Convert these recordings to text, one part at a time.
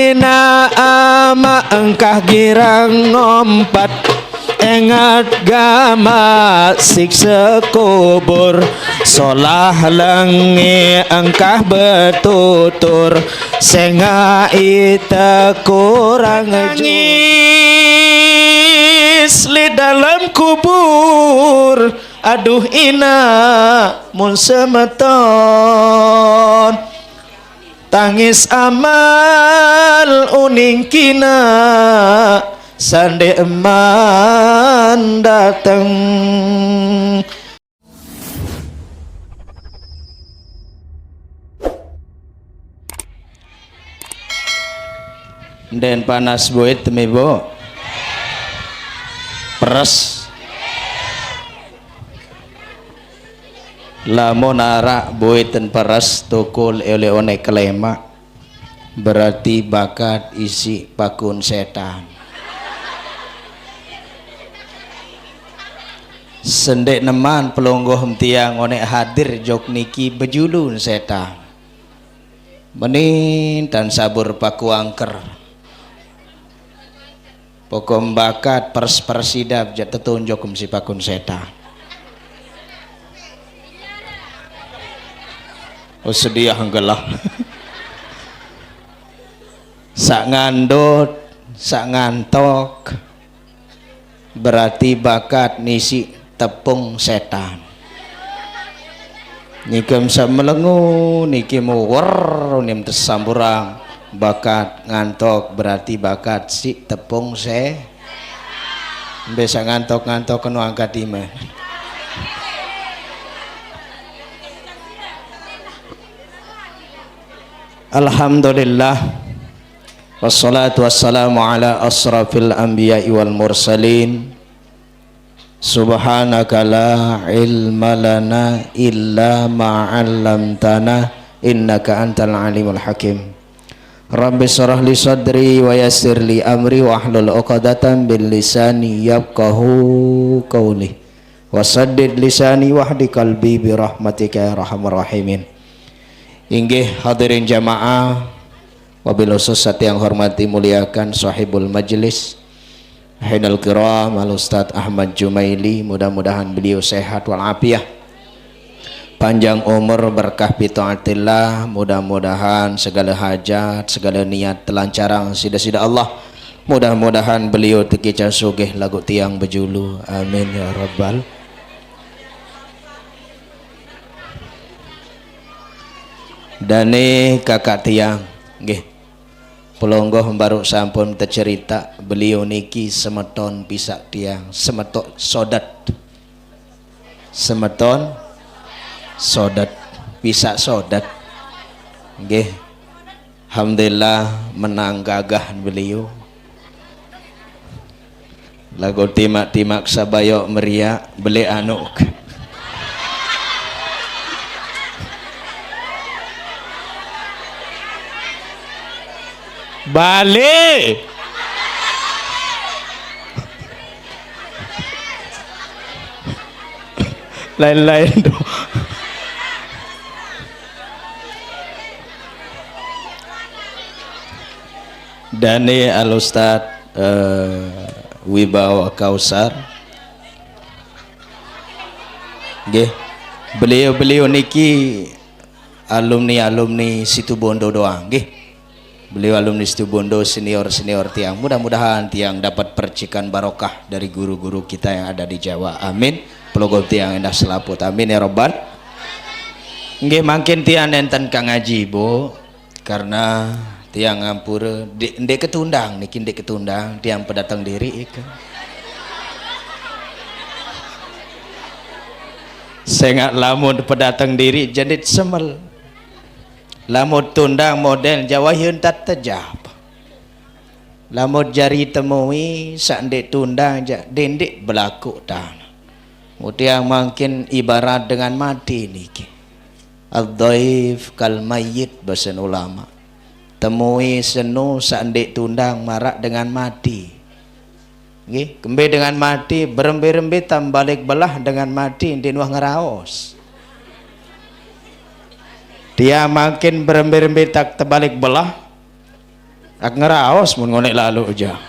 Dina ama engkah girang ngompat, ingat gama siksa kubur. Solah lengi engkah betutur, senga ita kurang nangis li dalam kubur. Aduh ina mun semeton, tangis amal uning kina sande eman dateng. Den panas buit temi bo peres lamun arak buiten peres tukul oleh one kelema berarti bakat isi pakun setan. Sendek neman pelonggoh tiang one hadir jok niki bejulun setan menin dan sabur paku angker pokom bakat persidap jatuh tunjuk si pakun setan. Oh sedia hanggelah sak ngandot sak ngantok berarti bakat nisi tepung setan. Nikem sak melengu niki muwer nim tersamburang bakat ngantok berarti bakat si tepung bisa ngantok-ngantok kenu angkat ime. Alhamdulillah wassalatu wassalamu ala asrafil anbiya'i wal mursalin. Subhanaka la ilma lana illa ma 'allamtana innaka antal alimul hakim. Rabbi shrah li sadri wa yassir li amri wa hlul 'uqdatam bil lisani yafqahu qawli wasaddid lisani wahdi qalbi bi rahmatika ya arhamar rahimin. Inggih hadirin jamaah, wabil khusus yang hormati muliakan sahibul majlis Hainal Kiram Al Ustadz Ahmad Jumaili, mudah-mudahan beliau sehat walafiat, panjang umur, berkah bitaatillah, mudah-mudahan segala hajat segala niat telancarang sida-sida Allah, mudah-mudahan beliau tekican sugih lagu tiang bejulu, amin ya rabbal. Dane kakak tiang nggih pelonggoh baru sampun tercerita beliau niki semeton pisak tiang semeton sodat pisak sodat nggih. Alhamdulillah menang gagah beliau lagu timak-timak sabayok meriak beli anu balik lain-lain doh. Dani Al Ustadz Wibawa Kausar nggih, beliau niki alumni Situbondo doang nggih. Beliau alumni Situbondo, senior tiang. Mudah-mudahan tiang dapat percikan barokah dari guru-guru kita yang ada di Jawa. Amin. Pelogol tiang endah selaput. Amin ya robbal. Nggih makin tiang nenten kang ngaji bu, karena tiang ngampura ndek ketundang niki ndek ketundang tiang pedatang diri ikan. Saya nggak lamun pedatang diri jadi semel. Lamut tundang model Jawa hentat tejap. Lamut jari temui sak ndek tundang dendek berlaku tan. Mutiang makin ibarat dengan mati niki. Al-dhaif kal mayyit bahasa ulama. Temui senu sak ndek tundang marak dengan mati. Nggih, kembe dengan mati berembe-rembe tambalik belah dengan mati dinuah ngeraos. Dia makin berembe-rembe tak terbalik belah Ak ngeraos mun ngonek lalu aja.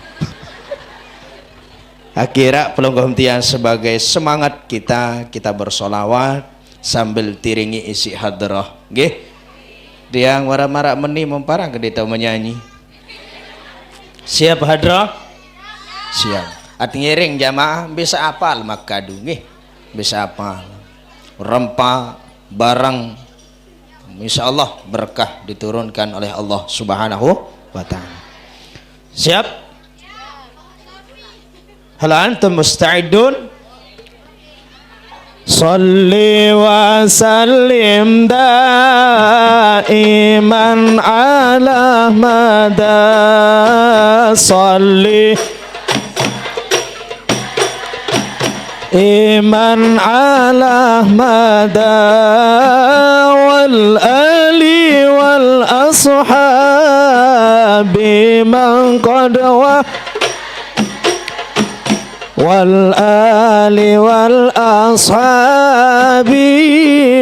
Akhirnya pelonggohentian sebagai semangat kita bersolawat sambil tiringi isi hadrah. Nggih. Dia marah-marah meni memparang ke kita menyanyi. Siap hadrah? Siap. At ngiring jamaah bisa apal makadu nggih. Bisa apal. Rempah barang insyaallah berkah diturunkan oleh Allah Subhanahu wa taala. Siap? Hal antum musta'idun? Salli wa sallim daiman ala mada salli iman ala mada wal ali wal ashabi man qad wa wal ali wal ashabi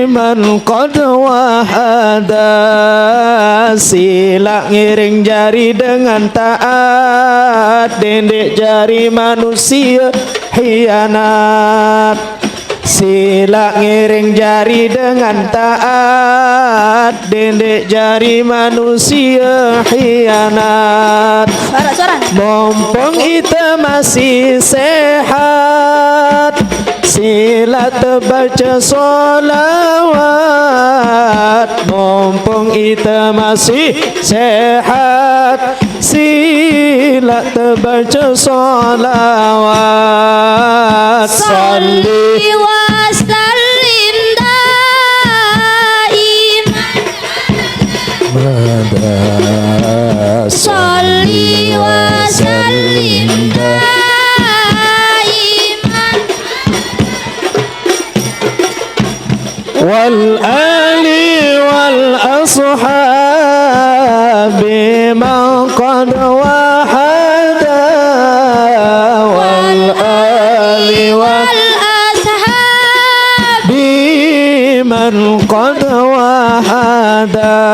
man qad wahada. Sila ngiring jari dengan taat, dendek jari manusia hianat. Sila ngiring jari dengan taat, dendek jari manusia hianat. Mumpung kita masih sehat, sila terbaca solawat. Mumpung kita masih sehat, sila terbaca solawat. Salli wa sallim daiman salli wa sallim daiman wal ali wal ashabi man qad wahada wal ali wal ashabi man qad wahada.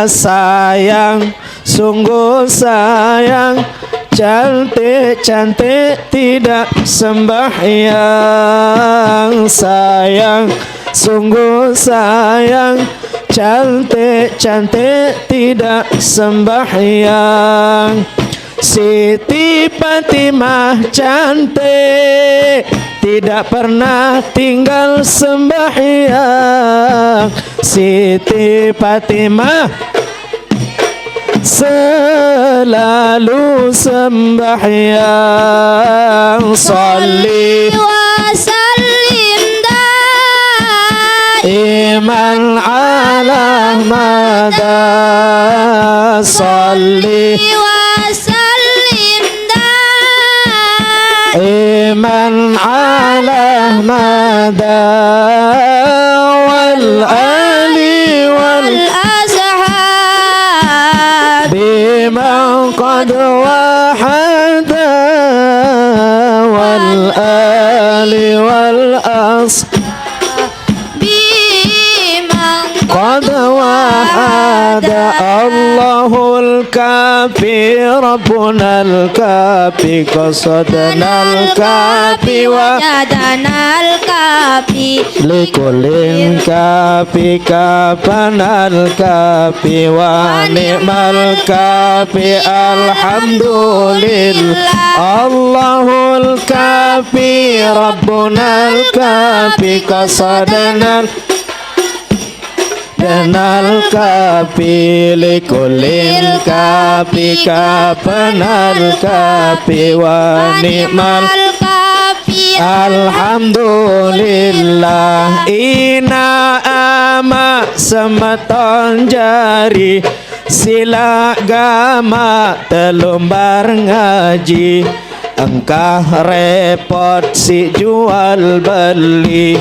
Sayang, sungguh sayang, cantik-cantik tidak sembahyang. Sayang, sungguh sayang, cantik-cantik tidak sembahyang. Siti Fatimah cantik, tidak pernah tinggal sembahyang. Siti Fatimah selalu sembahyang. Salli wa sallim daiman ala mada salli wa sallim daiman ala mada wal ali wal man qad wahada wal ali wal ashabi man qad wahada. Allahul kafi rabbunal kafi qasadanal kafi wa jadanal kafi likulin kafi kafanal kafi wa ni'mal kafi alhamdulillah. Allahul kafi rabbunal kafi qasadanal danal kafi likulil kafi kafanal kafi wa ni'mal kafi alhamdulillah. Ina ama semeton jari, sila gama telumbar ngaji. Engkah repot si jual beli,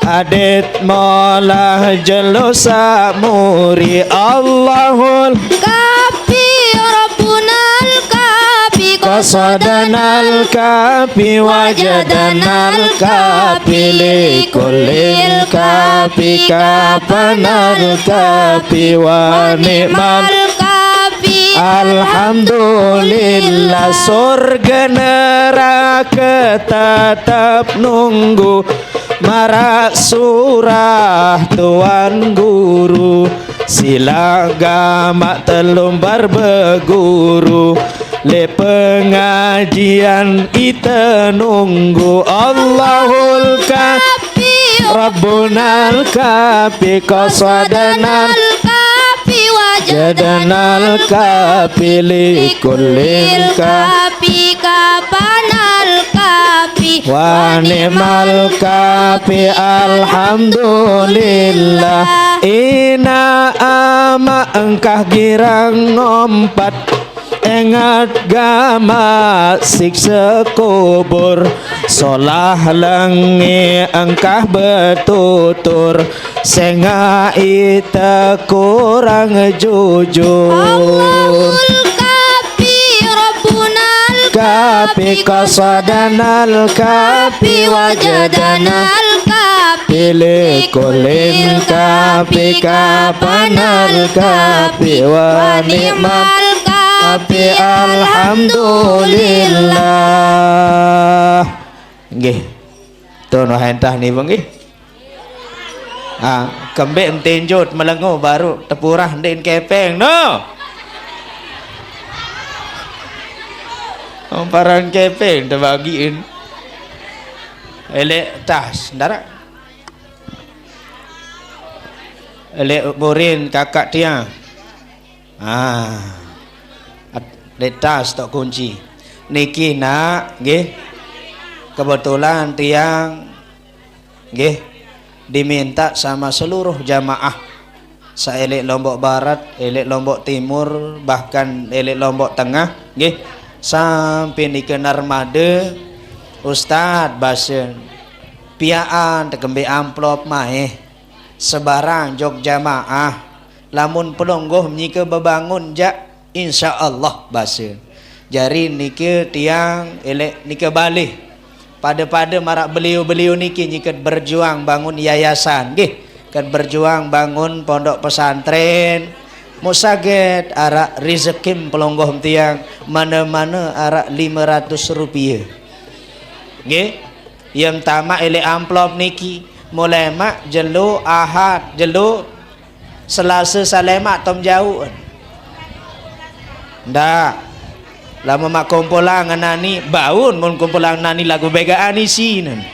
adit molah jelusa muri. Allahul kafi rabbunal kafi qasadanal kafi wajadanal kafi likulil kafi kafanal kafi wa ni'mal kafi Alhamdulillah surga neraka tetap nunggu. Marak surah tuan guru, sila gamak telumbar berguru. Le pengajian kita nunggu. Allahul kafi Rabbunal kafi qasadanal kafi wajadanal kafi likullil kafi kapanal kafi wa ni'mal kafi. Alhamdulillah ina ama engkah girang ngompat. Ingat gama siksa kubur, solah lengi engkah bertutur. Senga ita kurang jujur. Allahul kafi Rabbunal kafi qasadanal kafi wajadanal kafi likulin kafi kapanal kafi wa ni'mal kafi. Alhamdulillah. Nggih. Tono hentah ni nggih. Kembek entenjut melengo baru tepurah ndin kepeng no. Parang kepeng terbagiin. Elek tas ndara. Elek borin kakak tiang. Letas tok kunci niki nak nggih kebetulan tiang nggih diminta sama seluruh jamaah saelek Lombok Barat, elek Lombok Timur, bahkan elek Lombok Tengah nggih sampai niki Narmada Ustaz Basen piaan tekembe amplop maeh sebarang jog jamaah lamun pelonggoh nyike bebangun jak insyaallah bahasa jari niki tiang elek niki balik pada marak beliau niki nyikat berjuang bangun yayasan nggih kan berjuang bangun pondok pesantren musaget arak rezekim pelonggoh tiang mana-mana arak 500 rupiah nggih yang tamak elek amplop niki mulai mak jelu ahad jelu selasa salemak tom jauh ndak lama mak kumpulang nani baun mun kumpulang nani lagu begaan isinan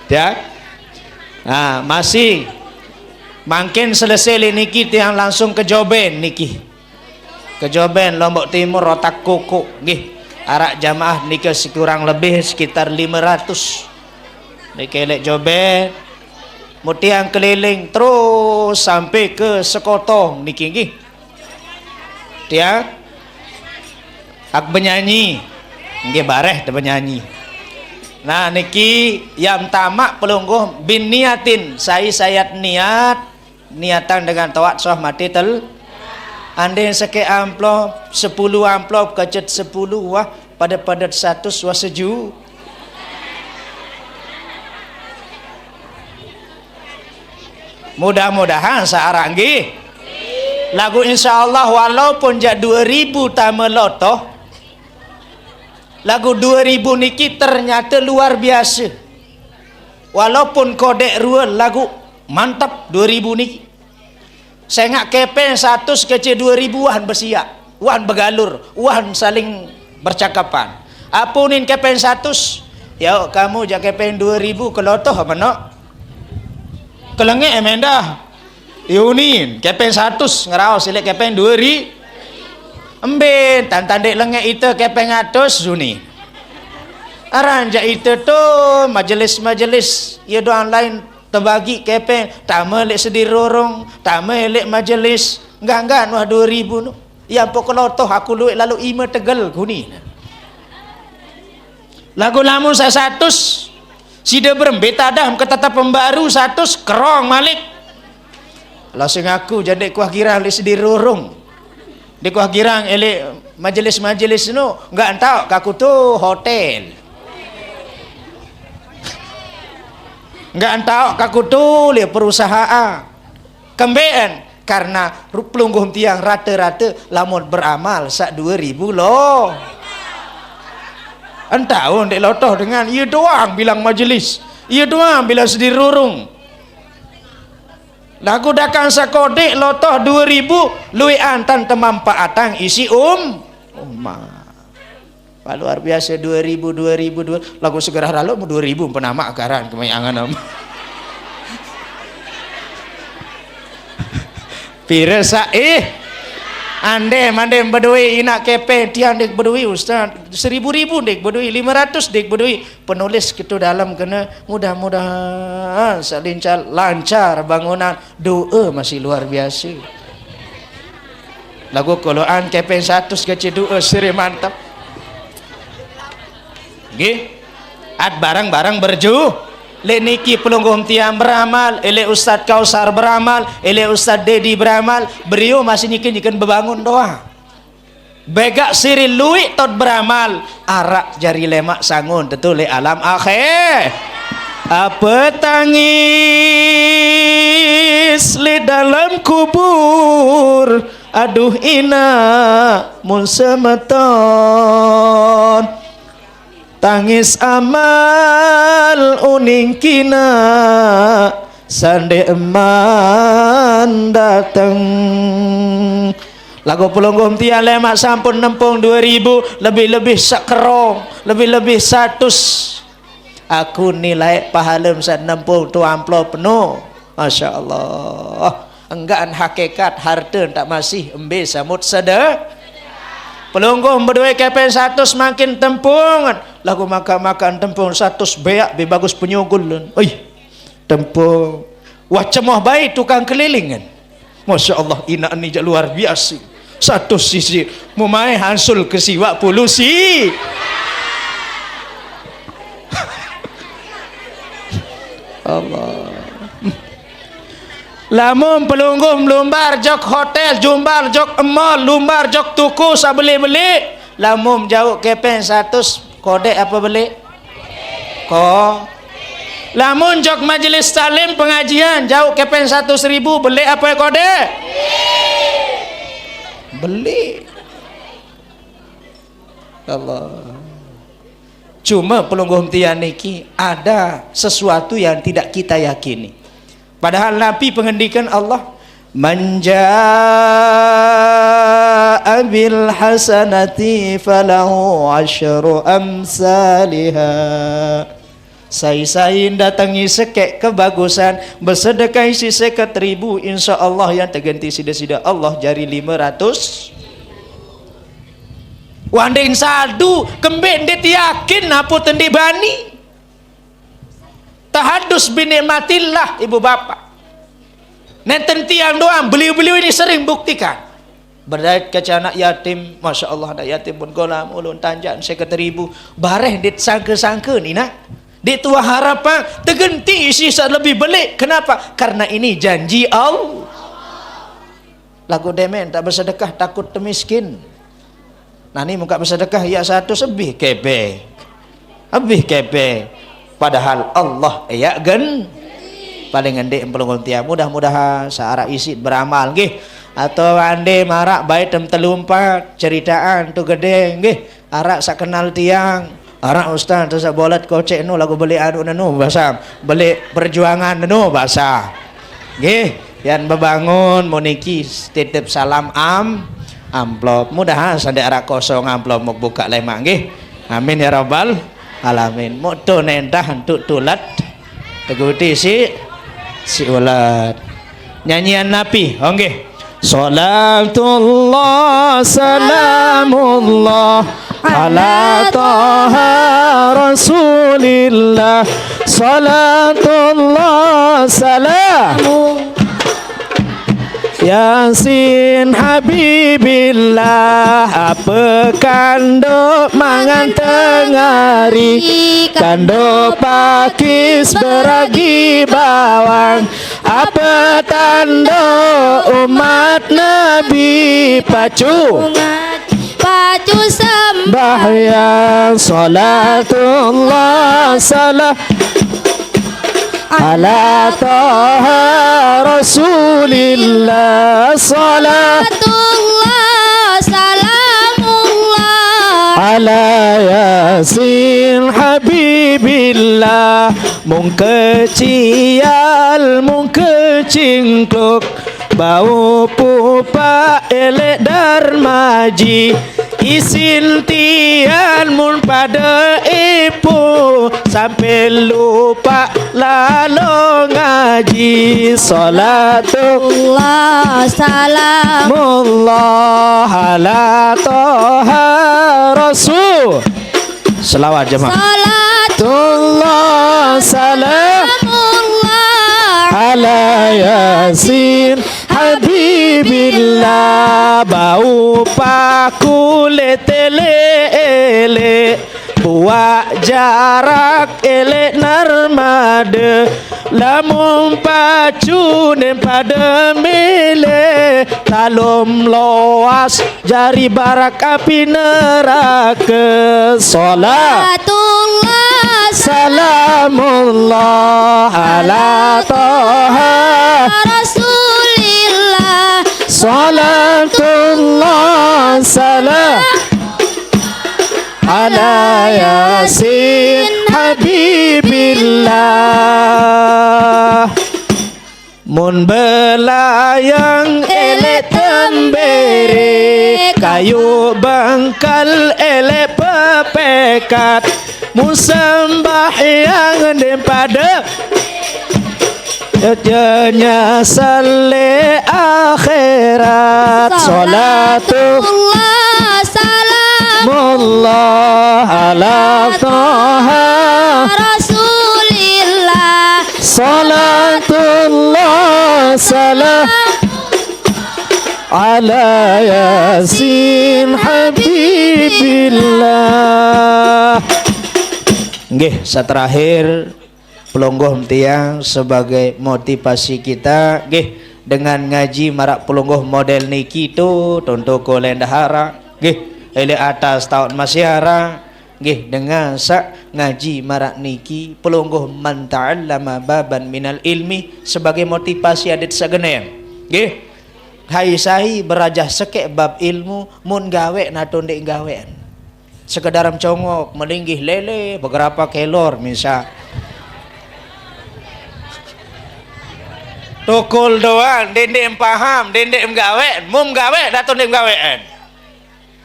ya masih makin selesai niki tiang langsung ke Joben niki ke Joben Lombok Timur Rotak Kuku nggih arak jamaah niki kurang lebih sekitar 500 niki lek Joben mutiang keliling terus sampai ke Sekotong niki nggih dia ak benyanyi nggih bareh te benyanyi. Nah niki yang tamak pelungguh bin niatin sayat niatan dengan tawat soh mati tel ande seke amplop 10 amplop kecet 10 wah pada 100 wah seju mudah-mudahan searang nggih lagu insyaallah walaupun jak 2000 tama lotoh lagu 2000 niki ternyata luar biasa walaupun kodek rual lagu mantap 2000 niki saya ngak kepen 100 kece 2000 wahan bersiap wahan bergalur wahan saling bercakapan apunin kepen 100 ya kamu jak kepen 2000 ke lotoh apa no kelengek emendah Yunin kepen 100 ngerau silek kepen 2000 emben tandek lengek itu kepen 100 Zuni aranja itu tuh majelis ya doang lain terbagi kepen tama lek sedir rorong tama lek majelis enggak wah 2000 nu ya pokok lotoh aku luik lalu ima tegel kuni lagu lamun saya 100 sida berembet adah ketata pembaru 100 kerong malik langsung aku jadi kuah girang li sedir rorong di kuah girang elek majelis nu enggak entau kaku tuh hotel enggak entau kaku tuh li perusahaan kembean Karena pelungguh tiang rata-rata lamun beramal sak 2000 loh. Entah ndek lotoh dengan iya doang bilang majelis. Iya doang bilang sedirurung. Lagu dakang sakodek lotoh 2000 lui antan temampaatang isi Pak luar biasa 2000 lagu segera lalu 2000 penama akaran kemayangan piresa ande bedui inak kepe tiang dek bedui ustaz 1000 dek bedui 500 dek bedui penulis gitu dalam kena mudah-mudahan lancar bangunan doa masih luar biasa lagu koloan kepe 100 kecil doa seri mantap nggih ad barang-barang le niki pelungguh tiang beramal, ele Ustaz Kausar beramal, ele Ustaz Dedi beramal, beliau masih nyikin bebangun doa. Begak siri lui tot beramal, arak jari lemak sangun tentu le alam akhir. Apa tangis le dalam kubur, aduh ina mun semeton. Tangis amal uning kina sande eman dateng lagu pelungguh tiang lemak sampun nempung 2000 lebih-lebih sakerong lebih-lebih 100 aku nilai pahala saat nempung tu amplop penuh Masya Allah enggan hakikat harta tak masih embe samut sedek pelungguh berdua kepen 100 makin tempungan lagu makan tempung 100 beak be bagus penyugul tempung wah cemoh baik tukang kelilingan Masya Allah ina ni luar biasa 100 sisi mumai hansul ke siwak polusi Allah lamun pelungguh lumbar jok hotel jumbar jok mall lumbar jok tuku sabeli-beli lamun jauh kepen 100 kode apa beli lamun jok majelis talim pengajian jauh kepen 100.000 beli apa kode beli Allah cuma pelungguh tiang niki ada sesuatu yang tidak kita yakini padahal Nabi pengendikan Allah manjaa bil hasanati falahu asyru amsalha sai-sain datangi sekek kebagusan bersedekah isi 1000 insyaallah yang terganti sida-sida Allah jari 500 wanding saldu kembin dit yakin apa tendi bani tahadus binikmatillah ibu bapak nenten tiang doang beliau-beliau ini sering buktikan berdait ke anak yatim Masya Allah ada yatim pun golam ulun tanjak 1000 bareh dit sangka-sangka ni nak dit tua harapan tergenti isi lebih belik kenapa karena ini janji Allah lagu demen tak bersedekah takut termiskin nani muka bersedekah ya 100 lebih kebe padahal Allah ya gen paling ande empelung tiang mudah-mudahan searah isi beramal nggih atau ande marak baik tem telumpat ceritaan tu gede nggih arak sak kenal tiang arak ustaz tu sak bolat kocek nu lagu beli anu nu bahasa beli perjuangan nu bahasa nggih yan bebangun moniki titip salam amplop mudahan sande arak kosong amplop mau buka lemak nggih amin ya rabbal alamin moto nentah untuk tulat teguti si ulat nyanyian Nabi oke salatullah salamullah ala taha rasulillah salatullah salamullah Yasin Habibillah apa kando mangan tengari kando pakis beragi bawang apa tanda umat Nabi pacu sembahyang salatullah salam ala taha rasulillah salatullah salamullah ala yasin habibillah mung kecial mung kecingkluk bau pupa elek darmaji isin tian mun pada ipu sampai lupa lalu ngaji salatullah salamullah ala toha rasul selawat jemaah salatullah salamullah ala yasin habibillah bau paku letele buat jarak elek narmada lamun pacu nem pada mele talum loas jari barak api neraka salatullah salamullah ala toha rasulillah salatullah salam ala yasin habibillah mun belayang elek tembere kayu bangkal elek pepekat mun sembahyang daripada jadinya sale akhirat salatullah salamullah ala taha rasulillah salatullah salam ala yasin habibillah. Nggih, saterakhir pelonggoh tiang sebagai motivasi kita nggih dengan ngaji marak pelonggoh model niki tu tonton kolendahara nggih ele atas tahun masyara nggih dengan sak ngaji marak niki pelonggoh man ta'allama baban minal ilmi sebagai motivasi adat sageneang nggih hai sahi berajah sekek bab ilmu mun gawe naton dek gawean sekedaram congok melinggih lele beberapa kelor misal tukul doang dendek paham dendek gawe mum gawe daton dek gawean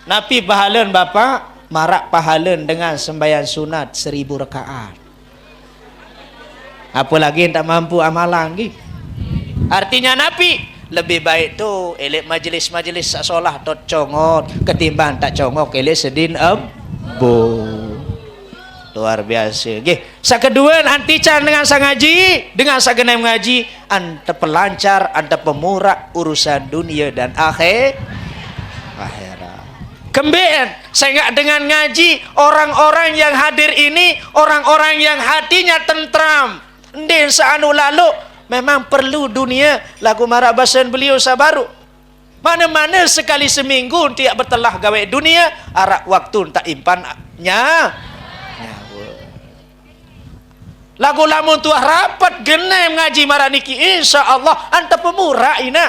napi pahalan bapak marak pahalan dengan sembahyang sunat 1000 rakaat apalagi tak mampu amalan gitu artinya napi lebih baik tu elek majlis-majlis solah tot congot ketimbang tak congok elek sedin bu luar biasa nggih sakedua anti can dengan sang ngaji dengan sagenem ngaji anta pelancar anta pemurah urusan dunia dan akhirat kembeen saya enggak dengan ngaji orang-orang yang hadir ini orang-orang yang hatinya tentram ndin saanu lalu memang perlu dunia lagu marak basan beliau sabaru mana-mana sekali seminggu tiap bertelah gawe dunia arak waktu tak impannya lagu lamun tuah rapat genem ngaji maraniki insyaallah anta pemurah ina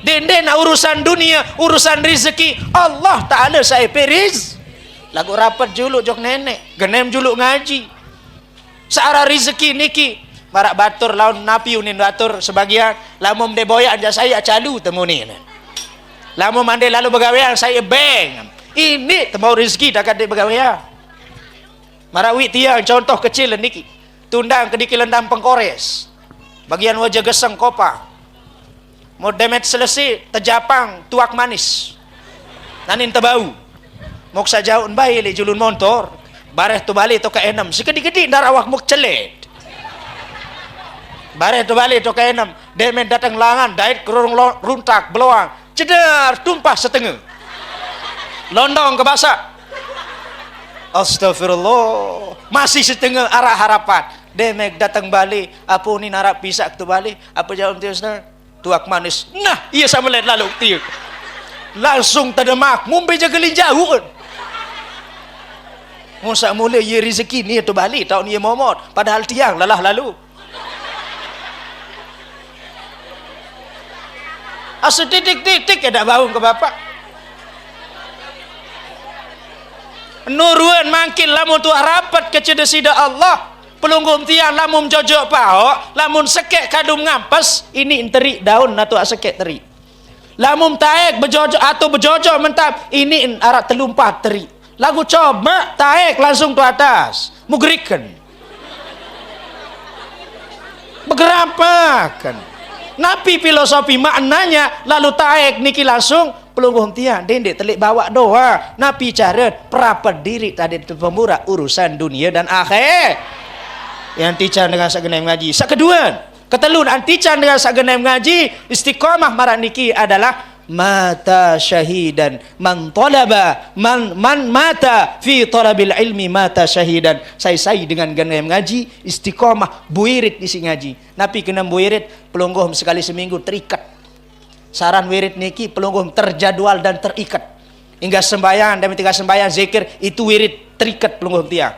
dende na urusan dunia urusan rezeki Allah taala saya periz lagu rapat juluk jok nenek genem juluk ngaji searah rezeki niki marak batur laun napi unin batur sebagian lamun de boyak anja saya calu temu ni lamun mande lalu begawean saya beng ini tembau rezeki dakade begawean Marawi tiang contoh kecil niki tundang kediki lendam pengkores bagian wajah geseng kopang mau demet selesai terjapang tuak manis nanin tebau mau sajaun bayi le julun motor bareh tu balik tu ke enam sekedi-kedi darawak muk celet bareh tu balik tu ke enam demet datang langan dait kerung runtak beloang cedar tumpah setengah londong ke basah astagfirullah masih setengah arah harapan demek datang balik apa ni narap pisak tu balik apa jawab dia saudara tuak manis nah iya sama lihat lalu tiuk langsung terdemak mumbai jaga linjauh musa mulai ye rezeki ni tu balik tahun ye momot padahal tiang lalah lalu Asa titik-titik ya dak bau ke bapak. Nuruan mangkin lamun tu rapat kecedesida Allah. Pelunggum tiang lamun jojok pahok, lamun sekek kadum ngampas, ini terik daun atau sekek terik. Lamun taek bejojo atau bejojo mentap, ini arak telumpat terik. Lagu coba taek langsung tu atas, mugrikan. Begerapakan. Napi filosofi maknanya lalu taek niki langsung pelunggum tiang dendek telik bawa doa. Napi cara perapat diri tadi pemurah urusan dunia dan akhir. Yang tican dengan sagenem ngaji. Sakedua, ketelun antican dengan sagenem ngaji, istiqamah marang niki adalah mata syahidan man talaba man mata fi talabil ilmi mata syahidan. Saya dengan genem ngaji istiqamah buirit isi ngaji. Napi kena buirit pelungguh sekali seminggu terikat. Saran wirid niki pelungguh terjadwal dan terikat. Hingga sembahyang dan ketika sembahyang zikir itu wirid terikat pelungguh tiang.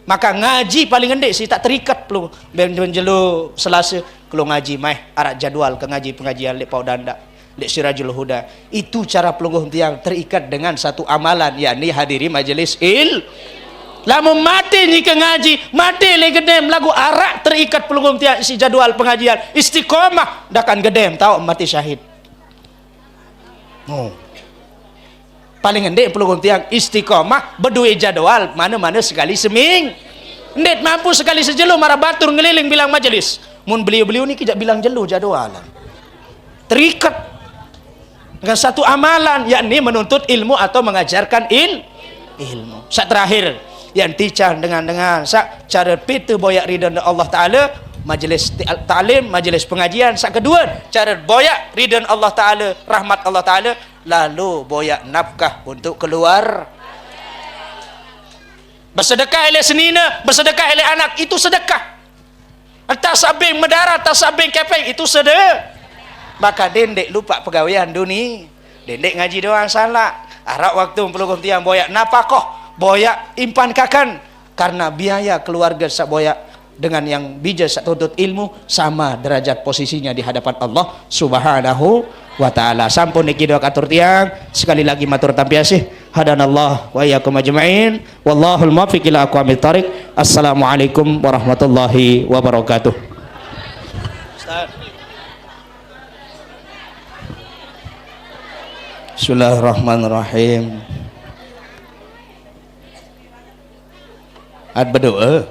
Maka ngaji paling endek sih tak terikat pelung benjelu Selasa kalau ngaji mai arak jadwal ke ngaji pengajian lek pau danda lek Sirajul Huda. Itu cara pelungguh tiang terikat dengan satu amalan yakni hadiri majelis lamun mati ni ke ngaji mati le gedem lagu arak terikat pelungguh tiang si jadwal pengajian istiqomah dakan gedem tahu mati syahid. Paling endek pelungguh tiang istiqomah berdua jadwal mana-mana sekali seming. Ndet mampu sekali sejelu marah batur ngeliling bilang majelis. Mun beliau-beliau ni kijak bilang jelu jadwalan. Terikat dengan satu amalan yakni menuntut ilmu atau mengajarkan ilmu. Sak terakhir yang tican dengan sak cara pita boyak ridha Allah Taala majelis ta'lim, majelis pengajian. Sak kedua cara boyak ridha Allah Taala, rahmat Allah Taala, lalu boyak nafkah untuk keluar. Bersedekah oleh senina, bersedekah oleh anak, itu sedekah. Entah sabing mendarat, entah sabing kepeng, itu sedekah. Maka dendek lupa pegawaian dunia, dendek ngaji doang salah. Arak waktu pelungguh tiang boyak napakoh, boyak impan kakan, karena biaya keluarga sak boyak dengan yang bijak sak tuntut ilmu sama derajat posisinya di hadapan Allah Subhanahu wa ta'ala. Sampun niki doa katur tiang, sekali lagi matur tampiasih. Hadanallah wa iyyakum ajma'in. Wallahul muwaffiq ila aqwamit thariq. Assalamualaikum warahmatullahi wabarakatuh. Ustaz. Bismillahirrahmanirrahim. Ad berdoa.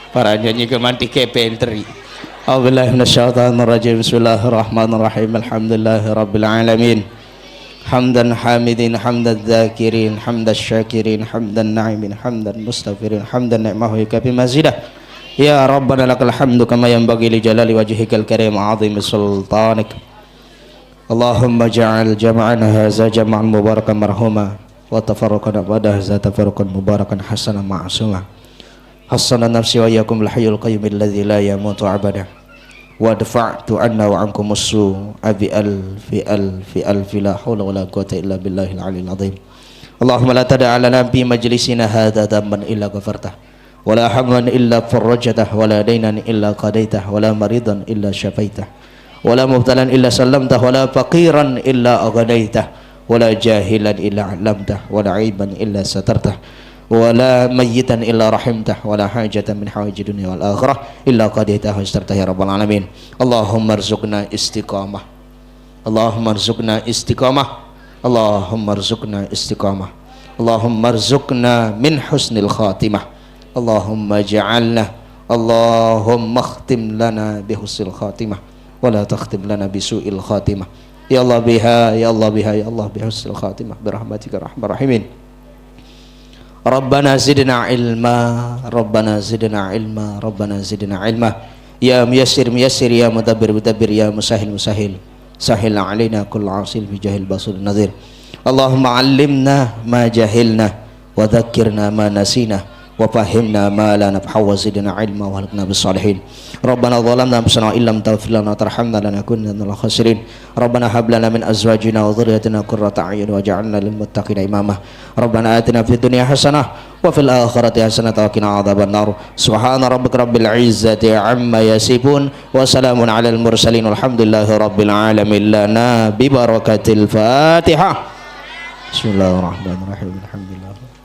Para nyanyi kemanti kepenteri. A'udzubillahi minasyaitonir rajim. Bismillahirrahmanirrahim. Alhamdulillahirabbil alamin. Hamdan hamidin, hamdan dzakirin, hamdan syakirin, hamdan na'imin, hamdan mustaghfirin, hamdan ni'mahu kafi mazidah. Ya Rabbana lakal hamdu kama yanbaghi li jalali wajhikal karim 'azimi sultanik. Allahumma ja'al jam'ana hadza jam'an mubarakan marhuma wa tafarraqana ba'da hadza tafarruqan mubarakan hasanan ma'suma. Hassana nafsi wa iyyakum al-hayyul qayyum alladzi la yamutu abada. Wa dafa'tu anna wa ankum as-su' abi alfi la hawla wa la quwwata illa billahil aliyyil azim. Allahumma la tad'a lana fi majlisina hadha dhanban illa ghafartah wa la hamman illa farajtah wa la daynan illa qadaitah wa la maridan illa syafaitah wa la mubtalan illa sallamtah wa la faqiran illa aghnaitah wa la jahilan illa 'allamtah wa la 'aiban illa satartah wala mayyitan illa rahimtah wala hajatan min hawaiji dunya wal akhirah illa qadaitah wa istartah ya rabbal alamin. Allahumma arzuqna istiqamah, Allahumma arzuqna istiqamah, Allahumma arzuqna istiqamah, Allahumma arzuqna min husnil khatimah, Allahumma ja'alna, Allahumma khtim lana bi husnil khatimah wala takhtim lana bi su'il khatimah. Ya Allah biha, ya Allah biha, ya Allah bi husnil khatimah bi rahmatika arhamar rahimin. Rabbana zidna ilma, Rabbana zidna ilma, Rabbana zidna ilma. Ya muyassir muyassir, ya mudabbir mudabbir, ya musahil musahil. Sahil alaina kull asil fi jahil basul nadir. Allahumma allimna ma jahilna wa dhakkirna ma nasina وفهمنا ما لا نفحو وزدنا علما وهلكنا بالصالحين ربنا ظلمنا أنفسنا إن لم تغفر لنا وترحمنا لنكن من الخاسرين ربنا هب لنا من أزواجنا وذريتنا قرة أعين واجعلنا للمتقين إماما ربنا آتنا في الدنيا حسنة وفي الآخرة حسنة وقنا عذاب النار سبحان ربك رب العزة عما يصفون وسلام على المرسلين والحمد لله رب العالمين لنا ببركة الفاتحة بسم الله الرحمن الرحيم الحمد لله